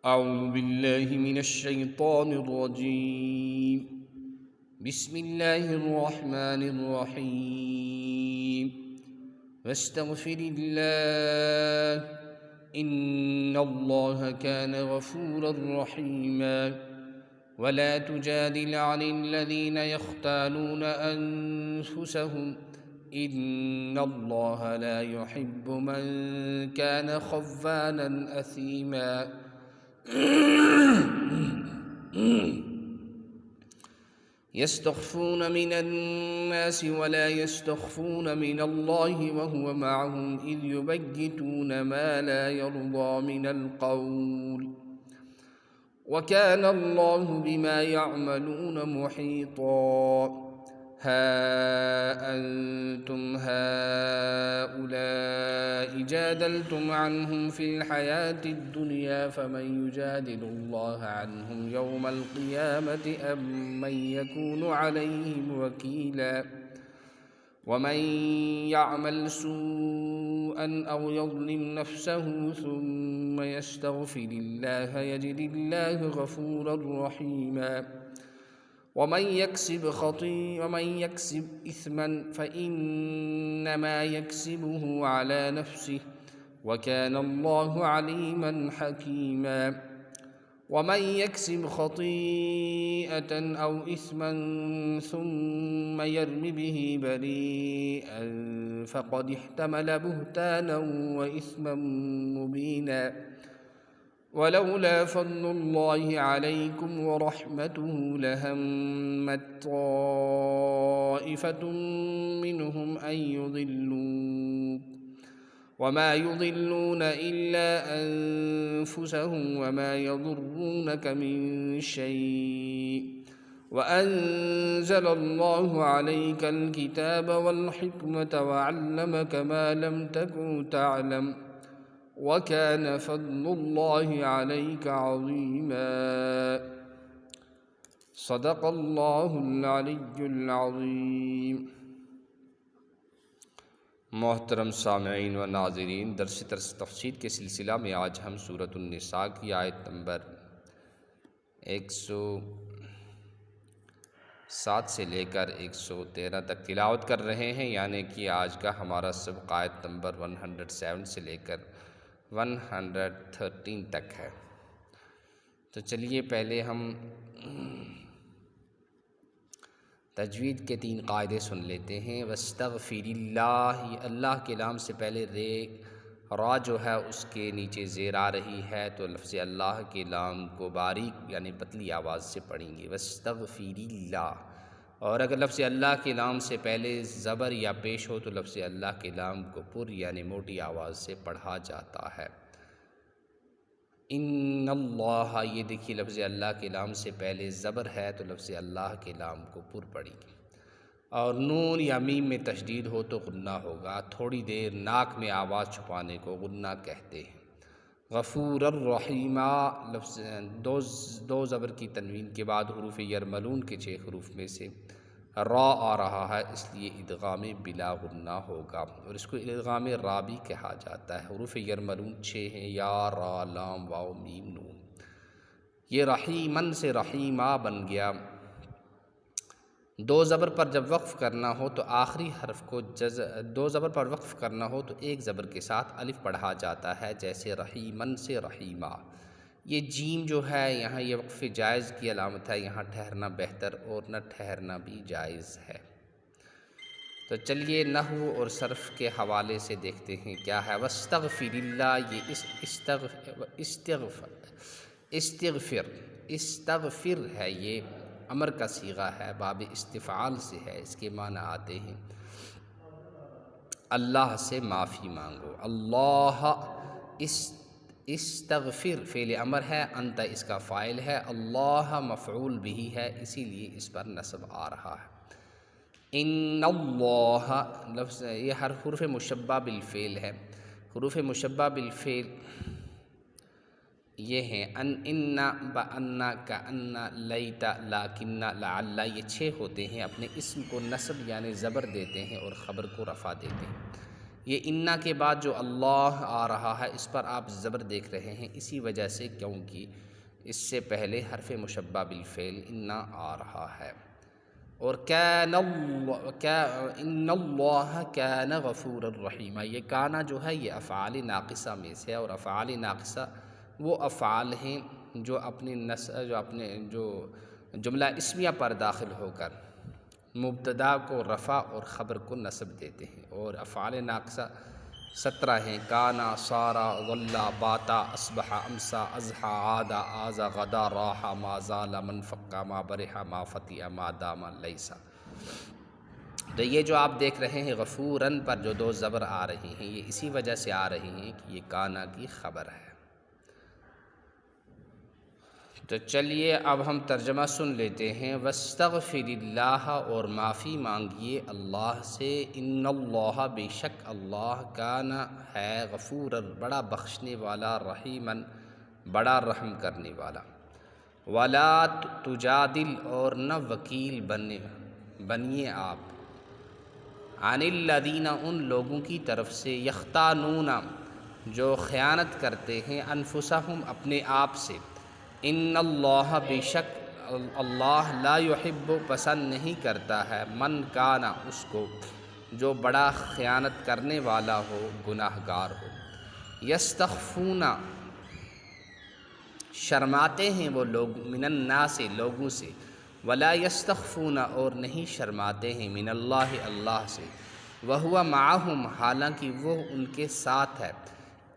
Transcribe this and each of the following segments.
أعوذ بالله من الشيطان الرجيم. بسم الله الرحمن الرحيم. واستغفر الله إن الله كان غفورا رحيما. ولا تجادل عن الذين يختالون أنفسهم إن الله لا يحب من كان خوانا أثيما. يستخفون من الناس ولا يستخفون من الله وهو معهم إذ يبيتون ما لا يرضى من القول وكان الله بما يعملون محيطا. ها أنتم هؤلاء جادلتم عنهم في الحياة الدنيا فمن يجادل الله عنهم يوم القيامة أم من يكون عليهم وكيلا. ومن يعمل سوءا أو يظلم نفسه ثم يستغفر الله يجد الله غفورا رحيما. ومن يكسب إثما فإنما يكسبه على نفسه وكان الله عليما حكيما. ومن يكسب خطيئة أو إثما ثم يرم به بريئا فقد احتمل بهتانا وإثما مبينا. ولولا فضل الله عليكم ورحمته لهمت طائفة منهم أن يضلوك وما يضلون إلا أنفسهم وما يضرونك من شيء وأنزل الله عليك الكتاب والحكمة وعلمك ما لم تكن تعلم وكان فضل الله عليك عظيما. صدق اللہ العلی العظیم. محترم سامعین و ناظرین، درس تفسیر کے سلسلہ میں آج ہم سورۃ النساء کی آیت نمبر 107 سے لے کر 113 تک تلاوت کر رہے ہیں، یعنی کہ آج کا ہمارا سبق آیت نمبر 107 سے لے کر 113 تک ہے. تو چلیے پہلے ہم تجوید کے 3 قاعدے سن لیتے ہیں. واستغفر اللہ، اللہ کے نام سے پہلے را جو ہے اس کے نیچے زیر آ رہی ہے، تو لفظ اللہ کے نام کو باریک یعنی پتلی آواز سے پڑھیں گے، واستغفر اللہ. اور اگر لفظ اللہ کے نام سے پہلے زبر یا پیش ہو تو لفظ اللہ کے نام کو پر یعنی موٹی آواز سے پڑھا جاتا ہے. ان اللہ، یہ دیکھیے لفظ اللہ کے نام سے پہلے زبر ہے تو لفظ اللہ کے نام کو پر پڑھی گی. اور نون یا میم میں تشدید ہو تو غنہ ہوگا. تھوڑی دیر ناک میں آواز چھپانے کو غنہ کہتے ہیں. غفور الرحیمہ، لفظ دو زبر کی تنوین کے بعد حروف یرملون کے 6 حروف میں سے را آ رہا ہے، اس لیے ادغام بلا غنہ ہوگا، اور اس کو ادغام را بھی کہا جاتا ہے. حروف یرملون 6 ہیں، یا، را، لام، واو، میم، نون. یہ رحیمن سے رحیمہ بن گیا. 2 زبر پر جب وقف کرنا ہو تو آخری حرف کو 2 زبر پر وقف کرنا ہو تو 1 زبر کے ساتھ الف پڑھا جاتا ہے، جیسے رحیمن سے رحیمہ. یہ جیم جو ہے یہاں یہ وقف جائز کی علامت ہے، یہاں ٹھہرنا بہتر اور نہ ٹھہرنا بھی جائز ہے. تو چلیے نحو اور صرف کے حوالے سے دیکھتے ہیں کیا ہے. واستغفر اللہ، یہ استغفر ہے، یہ امر کا صیغہ ہے، باب استفعال سے ہے. اس کے معنی آتے ہیں اللہ سے معافی مانگو. اللہ استغفر فعل امر ہے، انت اس کا فاعل ہے، اللہ مفعول بھی ہے، اسی لیے اس پر نصب آ رہا ہے. ان اللہ لفظ یہ ہر حرف مشبہ بالفعل ہے. حروف مشبہ بالفعل یہ ہیں ان بان کان لیت لاکن لعل، یہ 6 ہوتے ہیں. اپنے اسم کو نصب یعنی زبر دیتے ہیں اور خبر کو رفع دیتے ہیں. یہ انا کے بعد جو اللہ آ رہا ہے اس پر آپ زبر دیکھ رہے ہیں اسی وجہ سے، کیونکہ اس سے پہلے حرف مشبہ بالفعل انا آ رہا ہے۔ اور ان اللہ کان غفور الرحیم، یہ کانا جو ہے یہ افعال ناقصہ میں سے ہے، اور افعال ناقصہ وہ افعال ہیں جو جو جملہ اسمیہ پر داخل ہو کر مبتدا کو رفع اور خبر کو نصب دیتے ہیں، اور افعال ناقصہ 17 ہیں: کانا، صارا، ظلا، باتا، اصبح، امسا، اضحا، عادا، آزا، غدا، راحا، ما زال، من فقا، ما برحا، ما فتیہ، ما دام، لیسا۔ تو یہ جو آپ دیکھ رہے ہیں غفوراً پر جو 2 زبر آ رہی ہیں، یہ اسی وجہ سے آ رہی ہیں کہ یہ کانا کی خبر ہے۔ تو چلیے اب ہم ترجمہ سن لیتے ہیں۔ واستغفر اللہ، اور معافی مانگیے اللہ سے، ان اللہ، بے شک اللہ، کان ہے، غفور، بڑا بخشنے والا، رحیماً، بڑا رحم کرنے والا۔ ولا تجادل، اور نہ وکیل بنیے آپ، عن الذین، ان لوگوں کی طرف سے، یختانون، جو خیانت کرتے ہیں، انفسہم، اپنے آپ سے، ان اللہ، بے شک اللہ، لا یحب، پسند نہیں کرتا ہے، من کانا، اس کو جو بڑا خیانت کرنے والا ہو، گناہ گار ہو۔ یستخفون، شرماتے ہیں وہ لوگ، من الناس، لوگوں سے، ولا یستخفون، اور نہیں شرماتے ہیں، من اللہ، اللہ سے، وہو معہم، حالانکہ وہ ان کے ساتھ ہے،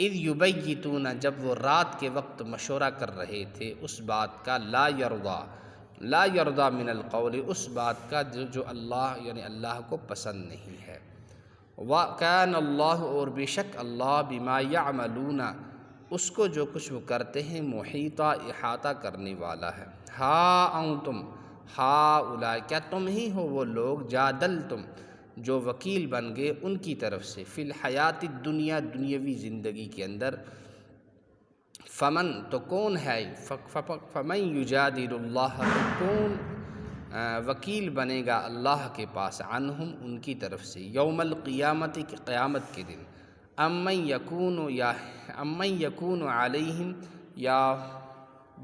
اذ یبیتون، جب وہ رات کے وقت مشورہ کر رہے تھے اس بات کا، لا یرضی من القول، اس بات کا جو اللہ یعنی اللہ کو پسند نہیں ہے۔ وَكَانَ اللَّهُ، اور بے شک اللہ، بما یعملون، اس کو جو کچھ وہ کرتے ہیں، محیطہ، احاطہ کرنے والا ہے۔ ہا انتم ہؤلاء، کیا تم ہی ہو وہ لوگ، جادلتم، جو وکیل بن گئے ان کی طرف سے، فی الحیات الدنیا، دنیاوی زندگی کے اندر، فمن، تو کون ہے، فمن یجادل اللہ، تو کون وکیل بنے گا اللہ کے پاس، عنہم، ان کی طرف سے، یوم القیامت، کی قیامت کے دن، امن یکون علیہم، یا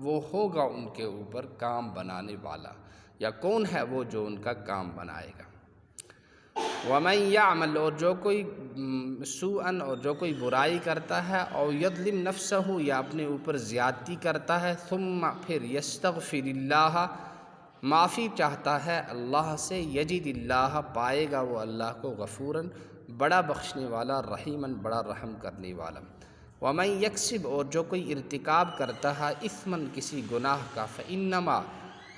وہ ہوگا ان کے اوپر کام بنانے والا، یا کون ہے وہ جو ان کا کام بنائے گا۔ ومن یعمل، اور جو کوئی سوءً، اور جو کوئی برائی کرتا ہے، او یظلم نفسہ، یا اپنے اوپر زیادتی کرتا ہے، ثم، پھر، یستغفر اللہ، معافی چاہتا ہے اللہ سے، یجد اللہ، پائے گا وہ اللہ کو، غفوراً، بڑا بخشنے والا، رحیماً، بڑا رحم کرنے والا۔ ومن یکسب، اور جو کوئی ارتکاب کرتا ہے، اثماً، کسی گناہ کا، فانما،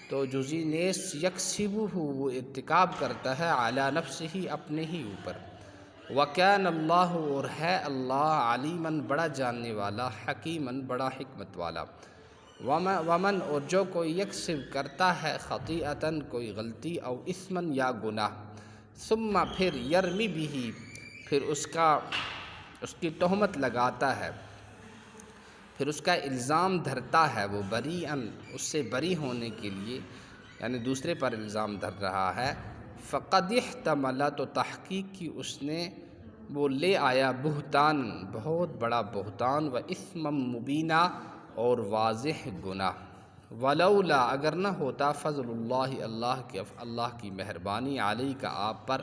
تو جزی نیز، یکسبہ، وہ ارتکاب کرتا ہے، علی نفسہ، اپنے ہی اوپر، وکان اللہ، اور ہے اللہ، علیماً، بڑا جاننے والا، حکیماً، بڑا حکمت والا۔ ومن، اور جو کوئی یکسب کرتا ہے، خطیئۃً، کوئی غلطی، او اثماً، یا گناہ، ثم، پھر، یرمی بہ، پھر اس کی تہمت لگاتا ہے، پھر اس کا الزام دھرتا ہے، وہ بریئاً، اس سے بری ہونے کے لیے، یعنی دوسرے پر الزام دھر رہا ہے، فقد احتمل، تو تحقیق کی اس نے وہ لے آیا، بہتان، بہت بڑا بہتان، و اثما مبینہ، اور واضح گناہ۔ ولولا، اگر نہ ہوتا، فضل اللہ، اللہ کی مہربانی، علیہ کا آپ پر،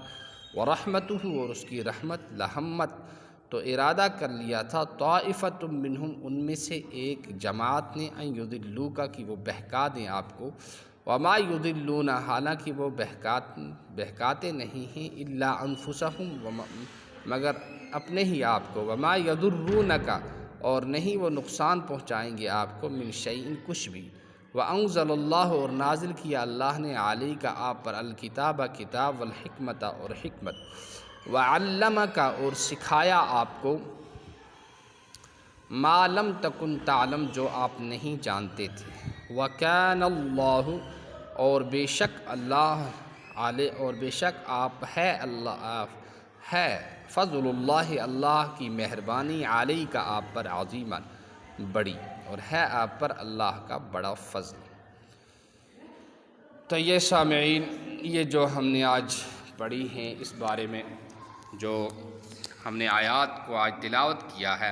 ورحمتہ، اور اس کی رحمت، لہمت، تو ارادہ کر لیا تھا، طائفۃ منہم، ان میں سے ایک جماعت نے، ان یضلوک، کہ وہ بہکا دیں آپ کو، وما یضلون، حالانکہ وہ بہکاتے نہیں ہیں، الا انفسہم، مگر اپنے ہی آپ کو، وما یضرونک، اور نہیں وہ نقصان پہنچائیں گے آپ کو، من شیء، کچھ بھی۔ وانزل اللہ، اور نازل کیا اللہ نے، علیہ کا آپ پر، الکتاب، کتاب، والحکمت، اور حکمت، وعلمک، اور سکھایا آپ کو، ما لم تکن تعلم، جو آپ نہیں جانتے تھے، وکان اللہ، اور بے شک اللہ، اور بے شک آپ ہے، اللہ ہے، فضل اللہ، اللہ کی مہربانی، علیہ کا آپ پر، عظیماً، بڑی، اور ہے آپ پر اللہ کا بڑا فضل۔ تو یہ سامعین، یہ جو ہم نے آج پڑھی ہیں اس بارے میں جو ہم نے آیات کو آج تلاوت کیا ہے،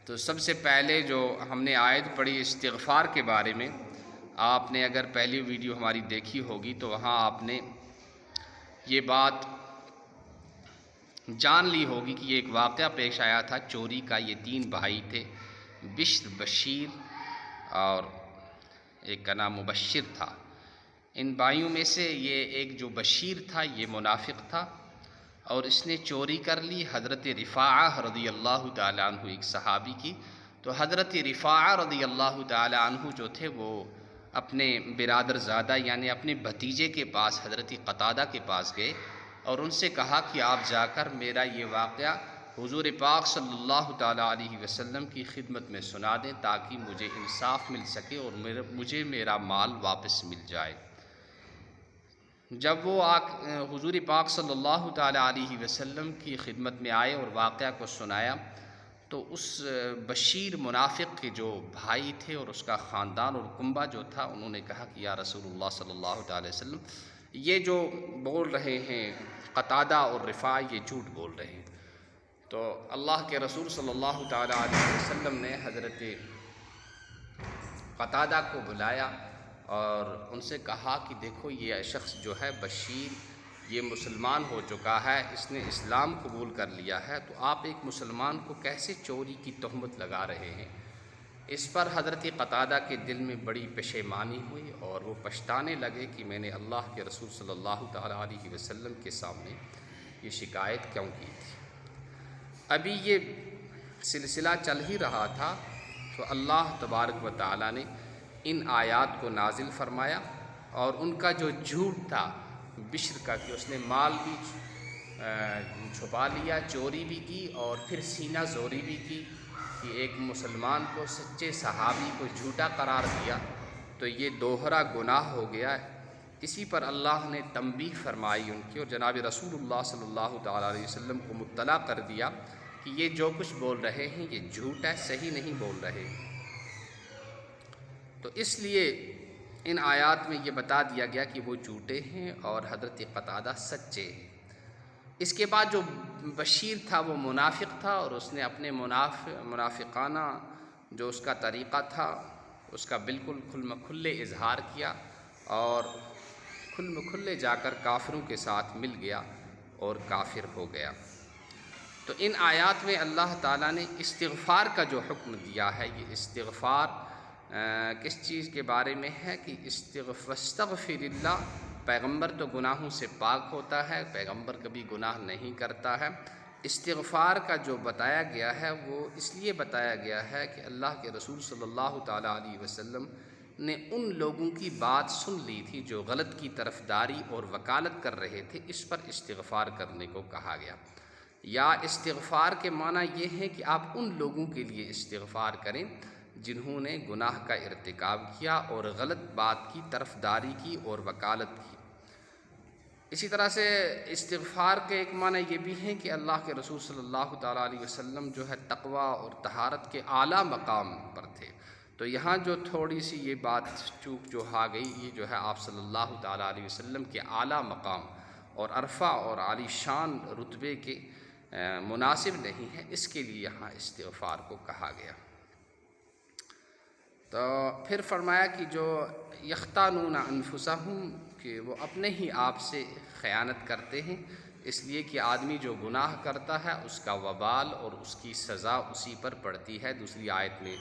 تو سب سے پہلے جو ہم نے آیت پڑھی استغفار کے بارے میں، آپ نے اگر پہلی ویڈیو ہماری دیکھی ہوگی تو وہاں آپ نے یہ بات جان لی ہوگی کہ یہ ایک واقعہ پیش آیا تھا چوری کا۔ یہ 3 بھائی تھے، بشر، بشیر اور ایک کا نام مبشر تھا۔ ان بھائیوں میں سے یہ ایک جو بشیر تھا یہ منافق تھا، اور اس نے چوری کر لی حضرت رفاعہ رضی اللہ تعالیٰ عنہ، ایک صحابی کی۔ تو حضرت رفاعہ رضی اللہ تعالیٰ عنہ جو تھے وہ اپنے برادر زادہ یعنی اپنے بھتیجے کے پاس، حضرت قتادہ کے پاس گئے اور ان سے کہا کہ آپ جا کر میرا یہ واقعہ حضور پاک صلی اللہ تعالیٰ علیہ وسلم کی خدمت میں سنا دیں تاکہ مجھے انصاف مل سکے اور مجھے میرا مال واپس مل جائے۔ جب وہ حضور پاک صلی اللہ تعالیٰ علیہ وسلم کی خدمت میں آئے اور واقعہ کو سنایا، تو اس بشیر منافق کے جو بھائی تھے اور اس کا خاندان اور کنبہ جو تھا، انہوں نے کہا کہ یا رسول اللہ صلی اللہ تعالیٰ وسلم، یہ جو بول رہے ہیں قتادہ اور رفاع، یہ جھوٹ بول رہے ہیں۔ تو اللہ کے رسول صلی اللہ تعالیٰ علیہ وسلم نے حضرت قتادہ کو بلایا اور ان سے کہا کہ دیکھو یہ شخص جو ہے بشیر، یہ مسلمان ہو چکا ہے، اس نے اسلام قبول کر لیا ہے، تو آپ ایک مسلمان کو کیسے چوری کی تہمت لگا رہے ہیں؟ اس پر حضرت قتادہ کے دل میں بڑی پشیمانی ہوئی اور وہ پچھتانے لگے کہ میں نے اللہ کے رسول صلی اللہ تعالیٰ علیہ وسلم کے سامنے یہ شکایت کیوں کی تھی۔ ابھی یہ سلسلہ چل ہی رہا تھا تو اللہ تبارک و تعالیٰ نے ان آیات کو نازل فرمایا، اور ان کا جو جھوٹ تھا بشر کا کہ اس نے مال بھی چھپا لیا، چوری بھی کی اور پھر سینہ زوری بھی کی کہ ایک مسلمان کو، سچے صحابی کو جھوٹا قرار دیا، تو یہ دوہرا گناہ ہو گیا ہے۔ اسی پر اللہ نے تنبیہ فرمائی ان کی، اور جناب رسول اللہ صلی اللہ تعالیٰ علیہ وسلم کو مطلع کر دیا کہ یہ جو کچھ بول رہے ہیں یہ جھوٹ ہے، صحیح نہیں بول رہے۔ تو اس لیے ان آیات میں یہ بتا دیا گیا کہ وہ جھوٹے ہیں اور حضرت قتادہ سچے ہیں۔ اس کے بعد جو بشیر تھا وہ منافق تھا، اور اس نے اپنے منافقانہ جو اس کا طریقہ تھا اس کا بالکل کھلے اظہار کیا، اور کھلے جا کر کافروں کے ساتھ مل گیا اور کافر ہو گیا۔ تو ان آیات میں اللہ تعالیٰ نے استغفار کا جو حکم دیا ہے، یہ استغفار کس چیز کے بارے میں ہے کہ استغفر اللہ، پیغمبر تو گناہوں سے پاک ہوتا ہے، پیغمبر کبھی گناہ نہیں کرتا ہے۔ استغفار کا جو بتایا گیا ہے وہ اس لیے بتایا گیا ہے کہ اللہ کے رسول صلی اللہ تعالیٰ علیہ وسلم نے ان لوگوں کی بات سن لی تھی جو غلط کی طرفداری اور وکالت کر رہے تھے، اس پر استغفار کرنے کو کہا گیا۔ یا استغفار کے معنی یہ ہے کہ آپ ان لوگوں کے لیے استغفار کریں جنہوں نے گناہ کا ارتکاب کیا اور غلط بات کی طرفداری کی اور وکالت کی۔ اسی طرح سے استغفار کے ایک معنی یہ بھی ہے کہ اللہ کے رسول صلی اللہ تعالیٰ علیہ وسلم جو ہے تقوی اور طہارت کے اعلیٰ مقام پر تھے، تو یہاں جو تھوڑی سی یہ بات چوک جو آ گئی، یہ جو ہے آپ صلی اللہ تعالیٰ علیہ وسلم کے اعلیٰ مقام اور عرفہ اور عالی شان رتبے کے مناسب نہیں ہے، اس کے لیے یہاں استغفار کو کہا گیا۔ تو پھر فرمایا کہ جو یختانون انفسہم، کہ وہ اپنے ہی آپ سے خیانت کرتے ہیں، اس لیے کہ آدمی جو گناہ کرتا ہے اس کا وبال اور اس کی سزا اسی پر پڑتی ہے۔ دوسری آیت میں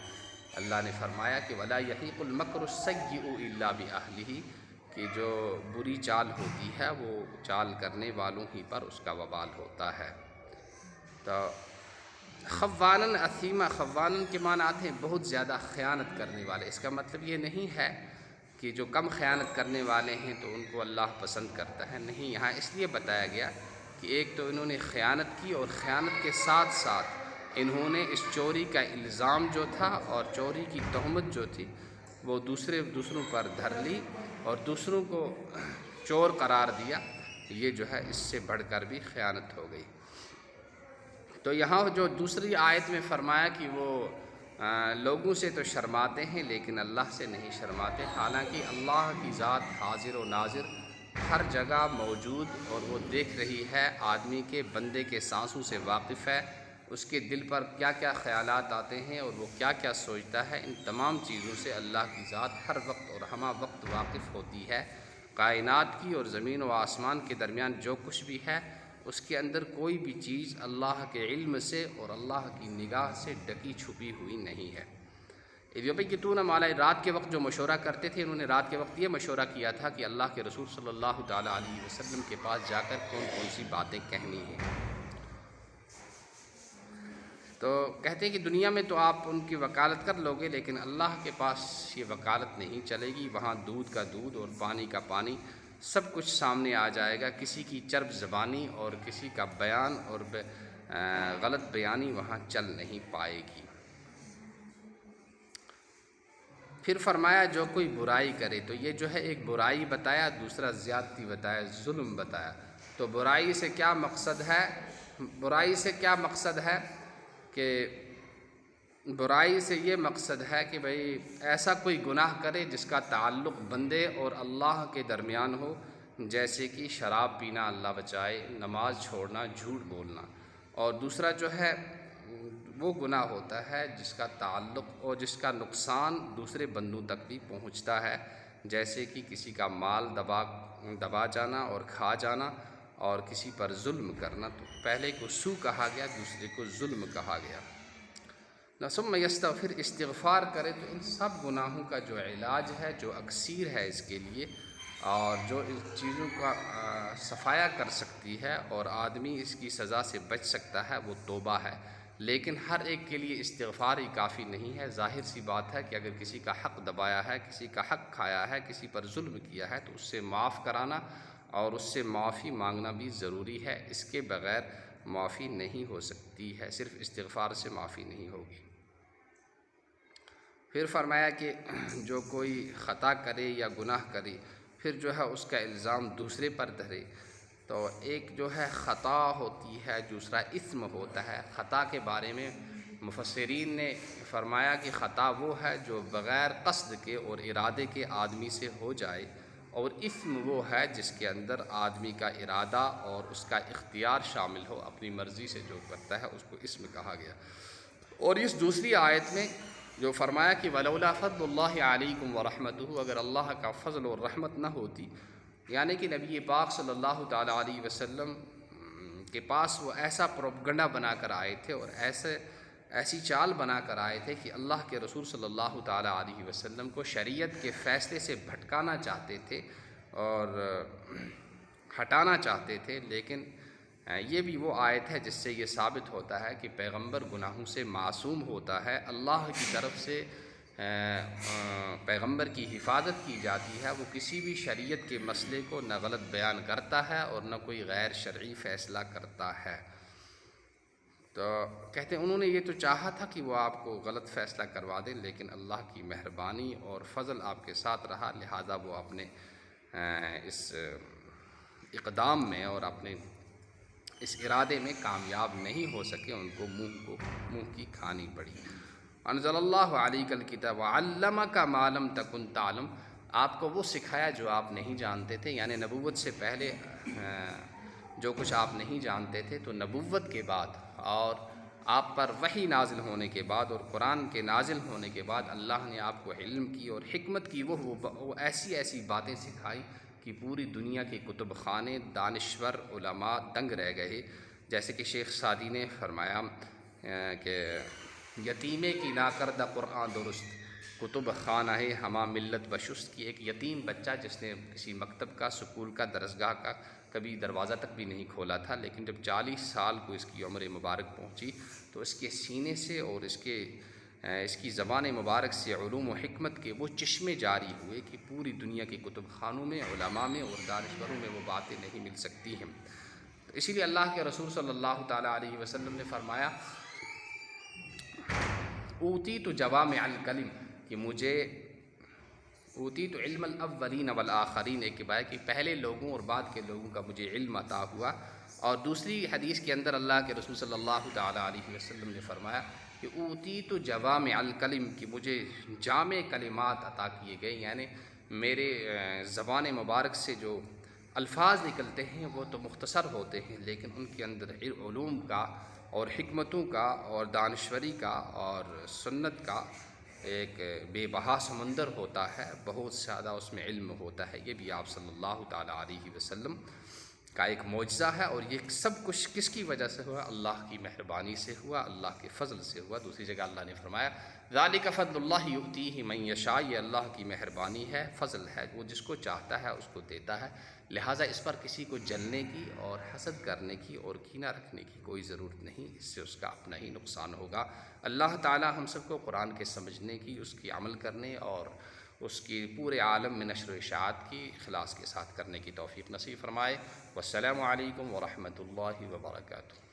اللہ نے فرمایا کہ وَلَا يَحِيقُ الْمَكْرُ السَّيِّئُ إِلَّا بِأَهْلِهِ، کہ جو بری چال ہوتی ہے وہ چال کرنے والوں ہی پر اس کا وبال ہوتا ہے۔ تو خواناً اثیمہ، خواناً کے معنی آتے ہیں بہت زیادہ خیانت کرنے والے۔ اس کا مطلب یہ نہیں ہے کہ جو کم خیانت کرنے والے ہیں تو ان کو اللہ پسند کرتا ہے، نہیں، یہاں اس لیے بتایا گیا کہ ایک تو انہوں نے خیانت کی، اور خیانت کے ساتھ ساتھ انہوں نے اس چوری کا الزام جو تھا اور چوری کی تہمت جو تھی وہ دوسروں پر دھر لی اور دوسروں کو چور قرار دیا۔ یہ جو ہے اس سے بڑھ کر بھی خیانت ہو گئی۔ تو یہاں جو دوسری آیت میں فرمایا کہ وہ لوگوں سے تو شرماتے ہیں لیکن اللہ سے نہیں شرماتے، حالانکہ اللہ کی ذات حاضر و ناظر ہر جگہ موجود اور وہ دیکھ رہی ہے، آدمی کے بندے کے سانسوں سے واقف ہے، اس کے دل پر کیا کیا خیالات آتے ہیں اور وہ کیا کیا سوچتا ہے، ان تمام چیزوں سے اللہ کی ذات ہر وقت اور ہمہ وقت واقف ہوتی ہے۔ کائنات کی اور زمین و آسمان کے درمیان جو کچھ بھی ہے، اس کے اندر کوئی بھی چیز اللہ کے علم سے اور اللہ کی نگاہ سے ڈکی چھپی ہوئی نہیں ہے۔ یبیتون ما لا، رات کے وقت جو مشورہ کرتے تھے، انہوں نے رات کے وقت یہ مشورہ کیا تھا کہ اللہ کے رسول صلی اللہ تعالیٰ علیہ وسلم کے پاس جا کر کون کون سی باتیں کہنی ہیں۔ تو کہتے ہیں کہ دنیا میں تو آپ ان کی وکالت کر لو گے، لیکن اللہ کے پاس یہ وکالت نہیں چلے گی۔ وہاں دودھ کا دودھ اور پانی کا پانی سب کچھ سامنے آ جائے گا۔ کسی کی چرب زبانی اور کسی کا بیان اور غلط بیانی وہاں چل نہیں پائے گی۔ پھر فرمایا جو کوئی برائی کرے، تو یہ جو ہے ایک برائی بتایا، دوسرا زیادتی بتایا، ظلم بتایا۔ تو برائی سے کیا مقصد ہے؟ برائی سے کیا مقصد ہے کہ برائی سے یہ مقصد ہے کہ بھئی ایسا کوئی گناہ کرے جس کا تعلق بندے اور اللہ کے درمیان ہو، جیسے کہ شراب پینا، اللہ بچائے، نماز چھوڑنا، جھوٹ بولنا۔ اور دوسرا جو ہے وہ گناہ ہوتا ہے جس کا تعلق اور جس کا نقصان دوسرے بندوں تک بھی پہنچتا ہے، جیسے کہ کسی کا مال دبا جانا اور کھا جانا اور کسی پر ظلم کرنا۔ تو پہلے کو سو کہا گیا، دوسرے کو ظلم کہا گیا۔ ثم یستغفر، استغفار کرے، تو ان سب گناہوں کا جو علاج ہے، جو اکسیر ہے اس کے لیے اور جو ان چیزوں کا صفایا کر سکتی ہے اور آدمی اس کی سزا سے بچ سکتا ہے، وہ توبہ ہے۔ لیکن ہر ایک کے لیے استغفار ہی کافی نہیں ہے۔ ظاہر سی بات ہے کہ اگر کسی کا حق دبایا ہے، کسی کا حق کھایا ہے، کسی پر ظلم کیا ہے، تو اس سے معاف کرانا اور اس سے معافی مانگنا بھی ضروری ہے۔ اس کے بغیر معافی نہیں ہو سکتی ہے، صرف استغفار سے معافی نہیں ہوگی۔ پھر فرمایا کہ جو کوئی خطا کرے یا گناہ کرے، پھر جو ہے اس کا الزام دوسرے پر دھرے۔ تو ایک جو ہے خطا ہوتی ہے، دوسرا اثم ہوتا ہے۔ خطا کے بارے میں مفسرین نے فرمایا کہ خطا وہ ہے جو بغیر قصد کے اور ارادے کے آدمی سے ہو جائے، اور اثم وہ ہے جس کے اندر آدمی کا ارادہ اور اس کا اختیار شامل ہو، اپنی مرضی سے جو کرتا ہے اس کو اثم کہا گیا۔ اور اس دوسری آیت میں جو فرمایا کہ ولولا فضل اللہ علیکم ورحمتہ، اگر اللہ کا فضل اور رحمت نہ ہوتی، یعنی کہ نبی پاک صلی اللہ تعالیٰ علیہ وسلم کے پاس وہ ایسا پروپگنڈا بنا کر آئے تھے اور ایسی چال بنا کر آئے تھے کہ اللہ کے رسول صلی اللہ تعالیٰ علیہ وسلم کو شریعت کے فیصلے سے بھٹکانا چاہتے تھے اور ہٹانا چاہتے تھے۔ لیکن یہ بھی وہ آیت ہے جس سے یہ ثابت ہوتا ہے کہ پیغمبر گناہوں سے معصوم ہوتا ہے، اللہ کی طرف سے پیغمبر کی حفاظت کی جاتی ہے۔ وہ کسی بھی شریعت کے مسئلے کو نہ غلط بیان کرتا ہے اور نہ کوئی غیر شرعی فیصلہ کرتا ہے۔ تو کہتے ہیں انہوں نے یہ تو چاہا تھا کہ وہ آپ کو غلط فیصلہ کروا دیں، لیکن اللہ کی مہربانی اور فضل آپ کے ساتھ رہا، لہٰذا وہ اپنے اس اقدام میں اور اپنے اس ارادے میں کامیاب نہیں ہو سکے، ان کو منہ کی کھانی پڑی۔ انزل اللہ علیک الکتاب وعلمک ما لم تکن تعلم، آپ کو وہ سکھایا جو آپ نہیں جانتے تھے، یعنی نبوت سے پہلے جو کچھ آپ نہیں جانتے تھے، تو نبوت کے بعد اور آپ پر وحی نازل ہونے کے بعد اور قرآن کے نازل ہونے کے بعد اللہ نے آپ کو علم کی اور حکمت کی وہ ایسی باتیں سکھائی کہ پوری دنیا کے کتب خانے، دانشور علماء دنگ رہ گئے۔ جیسے کہ شیخ سعدی نے فرمایا کہ یتیمے کی نا کردہ قرآن درست، کتب خانہ ہما ملت بشست، کی ایک یتیم بچہ جس نے کسی مکتب کا، سکول کا، درسگاہ کا کبھی دروازہ تک بھی نہیں کھولا تھا، لیکن جب 40 سال کو اس کی عمر مبارک پہنچی تو اس کے سینے سے اور اس کی زبان مبارک سے علوم و حکمت کے وہ چشمے جاری ہوئے کہ پوری دنیا کے کتب خانوں میں، علماء میں اور دانشوروں میں وہ باتیں نہیں مل سکتی ہیں۔ تو اسی لیے اللہ کے رسول صلی اللہ تعالیٰ علیہ وسلم نے فرمایا اوتیت جوامع الکلم، کہ مجھے اوتیت علم الاولین والآخرین، ایک بات کہ پہلے لوگوں اور بعد کے لوگوں کا مجھے علم عطا ہوا۔ اور دوسری حدیث کے اندر اللہ کے رسول صلی اللہ تعالیٰ علیہ وسلم نے فرمایا کہ اوتیت جوامع الکلم، کہ مجھے جامع کلمات عطا کیے گئے، یعنی میرے زبان مبارک سے جو الفاظ نکلتے ہیں وہ تو مختصر ہوتے ہیں، لیکن ان کے اندر علوم کا اور حکمتوں کا اور دانشوری کا اور سنت کا ایک بے بہا سمندر ہوتا ہے، بہت زیادہ اس میں علم ہوتا ہے۔ یہ بھی آپ صلی اللہ تعالیٰ علیہ وسلم کا ایک معجزہ ہے، اور یہ سب کچھ کس کی وجہ سے ہوا؟ اللہ کی مہربانی سے ہوا، اللہ کے فضل سے ہوا۔ دوسری جگہ اللہ نے فرمایا ذالک فضل اللہ یؤتیہ من یشاء، یہ اللہ کی مہربانی ہے، فضل ہے، وہ جس کو چاہتا ہے اس کو دیتا ہے، لہٰذا اس پر کسی کو جلنے کی اور حسد کرنے کی اور کینہ رکھنے کی کوئی ضرورت نہیں، اس سے اس کا اپنا ہی نقصان ہوگا۔ اللہ تعالی ہم سب کو قرآن کے سمجھنے کی، اس کی عمل کرنے اور اس کی پورے عالم میں نشر و اشاعت کی اخلاص کے ساتھ کرنے کی توفیق نصیب فرمائے۔ والسلام علیکم ورحمۃ اللہ وبرکاتہ۔